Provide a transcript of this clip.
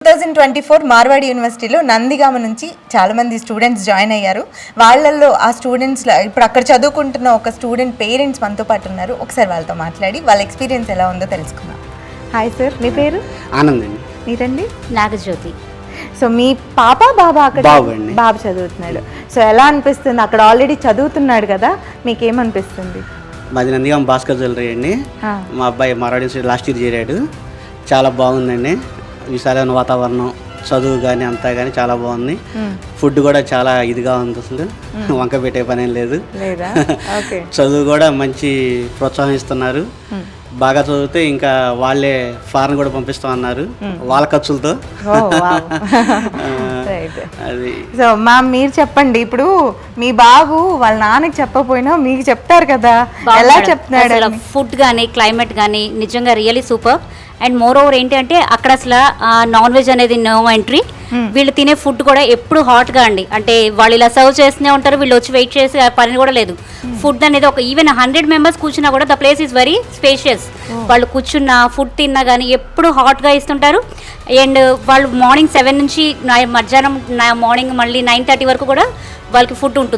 2024 మార్వాడి యూనివర్సిటీలో నందిగామ నుంచి చాలామంది స్టూడెంట్స్ జాయిన్ అయ్యారు. వాళ్ళల్లో ఆ స్టూడెంట్స్లో ఇప్పుడు అక్కడ చదువుకుంటున్న ఒక స్టూడెంట్ పేరెంట్స్ మనతో పాటు ఉన్నారు. ఒకసారి వాళ్ళతో మాట్లాడి వాళ్ళ ఎక్స్పీరియన్స్ ఎలా ఉందో తెలుసుకుందాం. హాయ్ సార్, మీ పేరు? ఆనంద్ అండి. మీరండి? నాగజ్యోతి. సో మీ పాప బాబా అక్కడ బాబు చదువుతున్నాడు. సో ఎలా అనిపిస్తుంది? అక్కడ ఆల్రెడీ చదువుతున్నాడు కదా, మీకేమనిపిస్తుంది? మాది నందిగామ భాస్కర్ జ్యువెలరీ అండి. మా అబ్బాయి మార్వాడి యూనివర్సిటీ లాస్ట్ ఇయర్ చేరాడు. చాలా బాగుందండి. విశాలమైన వాతావరణం, చదువు కానీ అంతా కానీ చాలా బాగుంది. ఫుడ్ కూడా చాలా ఇదిగా ఉంది, అసలు వంక పెట్టే పని ఏం లేదు. చదువు కూడా మంచి ప్రోత్సాహిస్తున్నారు. బాగా చదివితే ఇంకా వాళ్ళే ఫారెన్ కూడా పంపిస్తాం అన్నారు, వాళ్ళ ఖర్చులతో. అది సో మ్యామ్ మీరు చెప్పండి, ఇప్పుడు మీ బాబు వాళ్ళ నాన్నకి చెప్పకపోయినా మీకు చెప్తారు కదా, ఎలా చెప్తున్నాడు? ఫుడ్ కానీ క్లైమేట్ కానీ నిజంగా really super. And more over ఏంటి అంటే అక్కడ అసలు నాన్ వెజ్ అనేది నో ఎంట్రీ. వీళ్ళు తినే ఫుడ్ కూడా ఎప్పుడు హాట్గా అండి, అంటే వాళ్ళు ఇలా సర్వ్ చేస్తూనే ఉంటారు, వీళ్ళు వచ్చి వెయిట్ చేసి పని కూడా లేదు. ఫుడ్ అనేది ఒక ఈవెన్ 100 మెంబర్స్ కూర్చున్నా కూడా the place is very spacious. వాళ్ళు కూర్చున్న ఫుడ్ తిన్నా కానీ ఎప్పుడు హాట్గా ఇస్తుంటారు. అండ్ వాళ్ళు మార్నింగ్ 7 నుంచి మధ్యాహ్నం మార్నింగ్ మళ్ళీ 9:30 వరకు కూడా వాళ్ళకి ఫుడ్ ఉంటుంది.